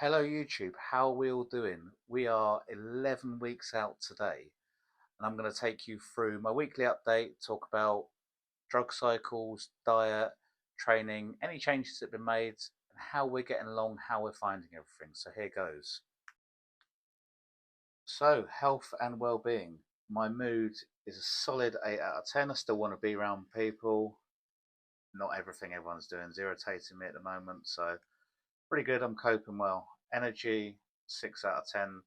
Hello YouTube, how are we all doing? We are 11 weeks out today, and I'm going to take you through my weekly update, talk about drug cycles, diet, training, any changes that have been made, and how we're getting along, how we're finding everything. So here goes. So, health and well-being. My mood is a solid 8 out of 10. I still want to be around people. Not everything everyone's doing is irritating me at the moment, so pretty good. I'm coping well. Energy, 6 out of 10.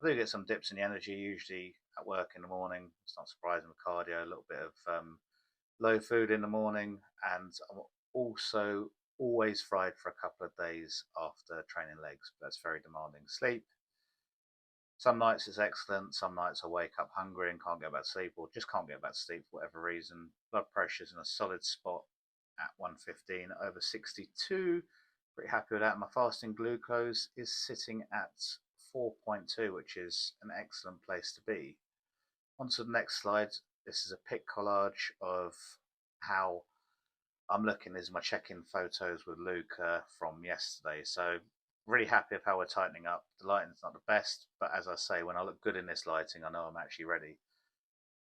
I do get some dips in the energy, usually at work in the morning. It's not surprising with cardio, a little bit of low food in the morning, and I'm also always fried for a couple of days after training legs. But that's very demanding. Sleep. Some nights is excellent. Some nights I wake up hungry and can't get back to sleep, or just can't get back to sleep for whatever reason. Blood pressure's in a solid spot at 115 over 62. Pretty happy with that. My fasting glucose is sitting at 4.2, which is an excellent place to be. On to the next slide. This is a pic collage of how I'm looking. This is my check-in photos with Luca from yesterday. So really happy with how we're tightening up. The lighting's not the best, but as I say, when I look good in this lighting, I know I'm actually ready.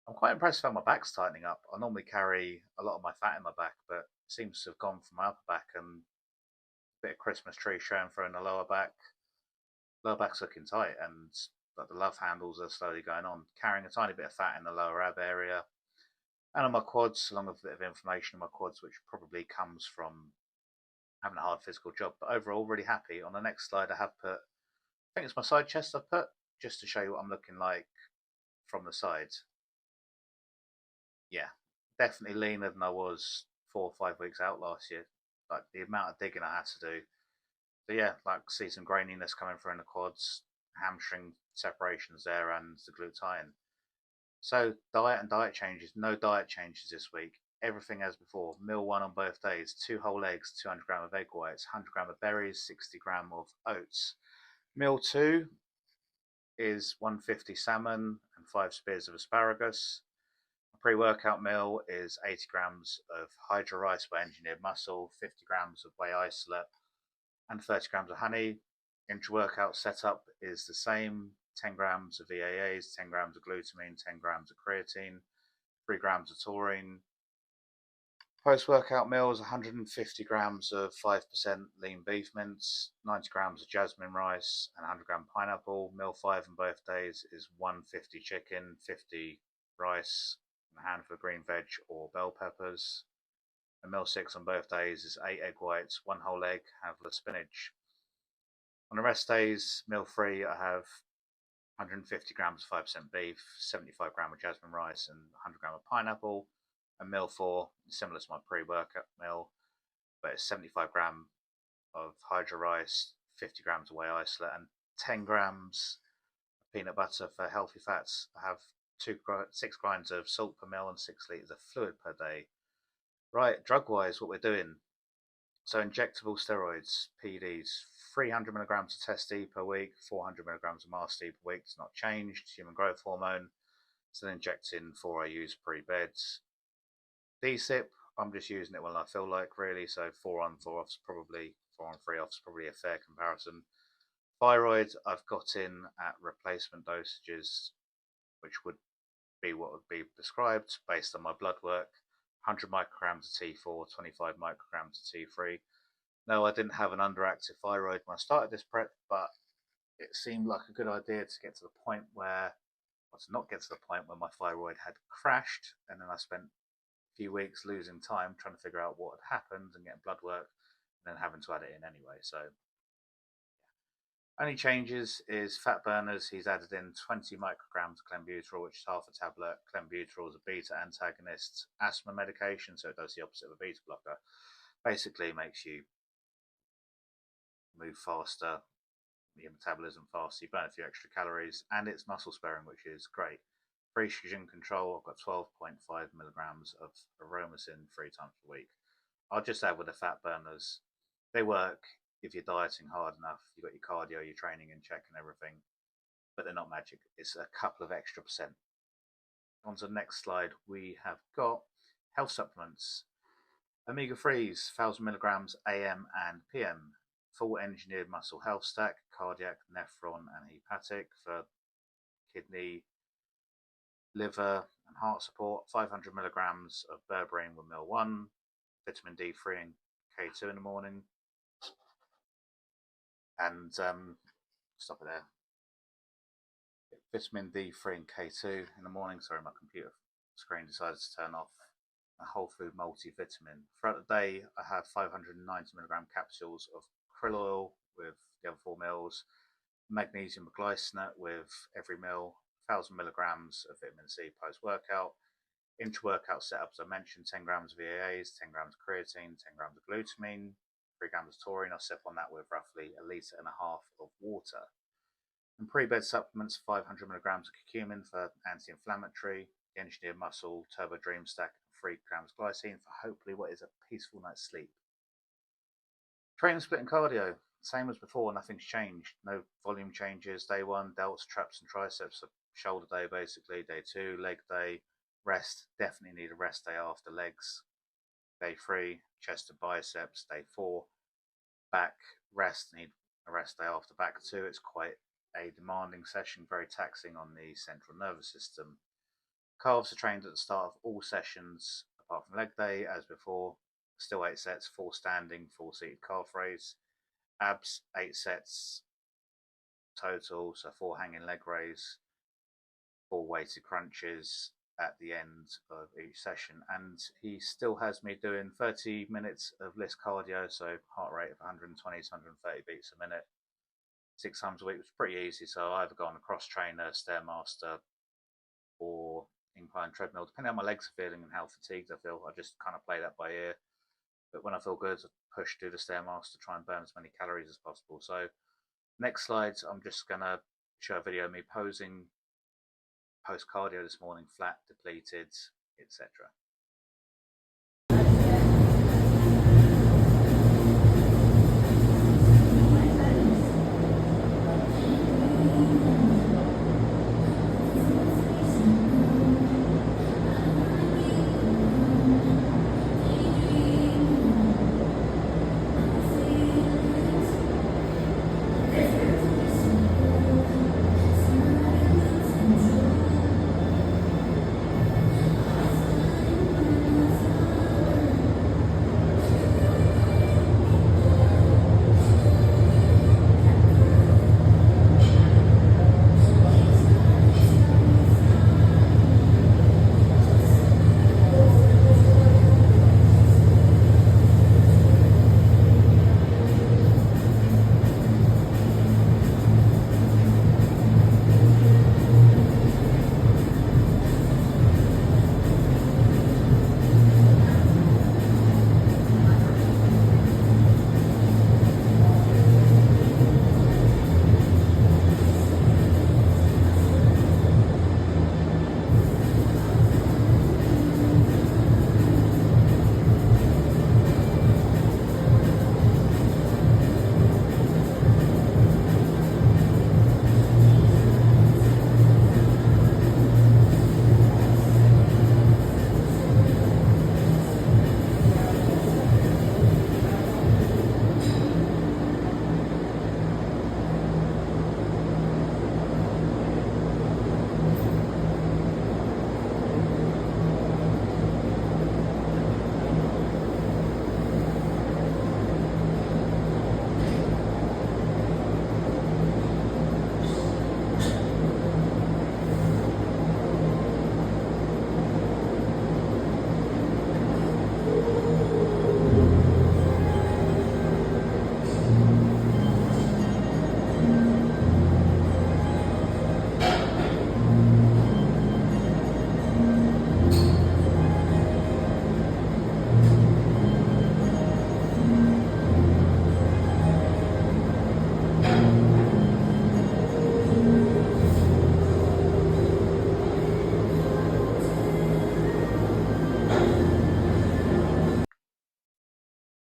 I'm quite impressed with how my back's tightening up. I normally carry a lot of my fat in my back, but it seems to have gone from my upper back, and bit of Christmas tree showing through in the lower back. Lower back's looking tight, and like the love handles are slowly going on. Carrying a tiny bit of fat in the lower ab area, and on my quads, along with a bit of inflammation in my quads, which probably comes from having a hard physical job. But overall, really happy. On the next slide, I have put, I think it's my side chest I've put, just to show you what I'm looking like from the side. Yeah, definitely leaner than I was 4 or 5 weeks out last year. Like the amount of digging I had to do. So yeah, like see some graininess coming through in the quads, hamstring separations there, and the gluteus. So diet and diet changes. No diet changes this week. Everything as before. Meal one on both days. 2 whole eggs, 200 grams of egg whites, 100 grams of berries, 60 grams of oats. Meal two is 150 salmon and 5 spears of asparagus. A pre-workout meal is 80 grams of hydro rice by engineered muscle, 50 grams of whey isolate, and 30 grams of honey. Intra-workout setup is the same: 10 grams of EAAs, 10 grams of glutamine, 10 grams of creatine, 3 grams of taurine. Post-workout meals: 150 grams of 5% lean beef mince, 90 grams of jasmine rice, and 100 gram pineapple. Meal 5 on both days is 150 chicken, 50 rice, and a handful of green veg or bell peppers. And meal 6 on both days is 8 egg whites, 1 whole egg, handful of spinach. On the rest days, meal 3, I have 150 grams of 5% beef, 75 grams of jasmine rice, and 100 grams of pineapple. And meal 4, similar to my pre-workout meal, but it's 75 grams of hydro rice, 50 grams of whey isolate, and 10 grams of peanut butter for healthy fats. I have 6 grinds of salt per meal and 6 litres of fluid per day. Right, drug-wise, what we're doing. So injectable steroids, PEDs, 300 milligrams of Test-D per week, 400 milligrams of Mast-D per week. It's not changed. Human growth hormone, still injecting 4 IUs pre-beds. D-SIP, I'm just using it when I feel like, really. So 4 on 4 offs, probably 4 on 3 offs, probably a fair comparison. Thyroid, I've got in at replacement dosages, which would be what would be prescribed based on my blood work. 100 micrograms of T4, 25 micrograms of T3. No, I didn't have an underactive thyroid when I started this prep, but it seemed like a good idea to get to the point where, or to not get to the point where my thyroid had crashed, and then I spent a few weeks losing time trying to figure out what had happened and getting blood work, and then having to add it in anyway. So only changes is fat burners. He's added in 20 micrograms of clenbuterol, which is half a tablet. Clenbuterol is a beta antagonist asthma medication, so it does the opposite of a beta blocker. Basically makes you move faster, your metabolism faster, you burn a few extra calories, and it's muscle sparing, which is great. For estrogen control, I've got 12.5 milligrams of aromasin 3 times per week. I'll just add with the fat burners, they work if you're dieting hard enough, you've got your cardio, your training in check and everything, but they're not magic. It's a couple of extra percent. On to the next slide, we have got health supplements. Omega 3s, 1000 milligrams AM and PM. full engineered muscle health stack, cardiac, nephron, and hepatic for kidney, liver, and heart support. 500 milligrams of berberine with Mil1, vitamin D3 and K2 in the morning, and stop it there. Vitamin D3 and K2 in the morning. Sorry, my computer screen decided to turn off. A whole food multivitamin. Throughout the day, I have 590 milligram capsules of krill oil with the other 4 mils, magnesium glycinate with every meal, 1000 milligrams of vitamin C post workout. Intra-workout setups, I mentioned 10 grams of EAAs, 10 grams of creatine, 10 grams of glutamine, 3 grams of taurine. I sip on that with roughly 1.5 litres of water. And pre-bed supplements, 500 milligrams of curcumin for anti-inflammatory, engineered muscle, turbo dream stack, and 3 grams of glycine for hopefully what is a peaceful night's sleep. Training, split, and cardio, same as before, nothing's changed. No volume changes. Day 1, delts, traps, and triceps. Shoulder day basically. Day 2, leg day. Rest, definitely need a rest day after legs. Day 3, chest and biceps. Day 4, back, rest, need a rest day after back too. It's quite a demanding session, very taxing on the central nervous system. Calves are trained at the start of all sessions apart from leg day as before. Still 8 sets, 4 standing, 4 seated calf raise. Abs, 8 sets total, so 4 hanging leg raise, 4 weighted crunches at the end of each session. And he still has me doing 30 minutes of list cardio, so heart rate of 120 to 130 beats a minute, 6 times a week. It was pretty easy, so I either go on a cross trainer, Stairmaster, or incline treadmill, depending on how my legs are feeling and how fatigued I feel. I just kind of play that by ear. But when I feel good, I push through the Stairmaster, try and burn as many calories as possible. So next slide, I'm just going to show a video of me posing post cardio this morning, flat, depleted, etc.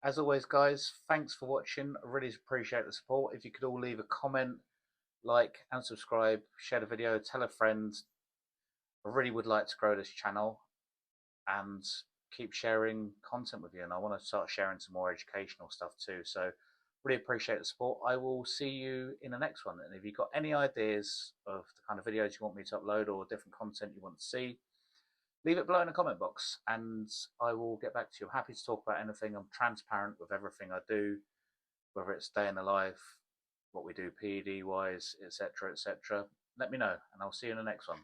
As always, guys, thanks for watching. I really appreciate the support. If you could all leave a comment, like and subscribe, share the video, tell a friend. I really would like to grow this channel and keep sharing content with you, and I want to start sharing some more educational stuff too. So Really appreciate the support. I will see you in the next one. And if you've got any ideas of the kind of videos you want me to upload or different content you want to see, leave it below in the comment box and I will get back to you. I'm happy to talk about anything. I'm transparent with everything I do, whether it's day in the life, what we do PED wise, etc., etc. Let me know, and I'll see you in the next one.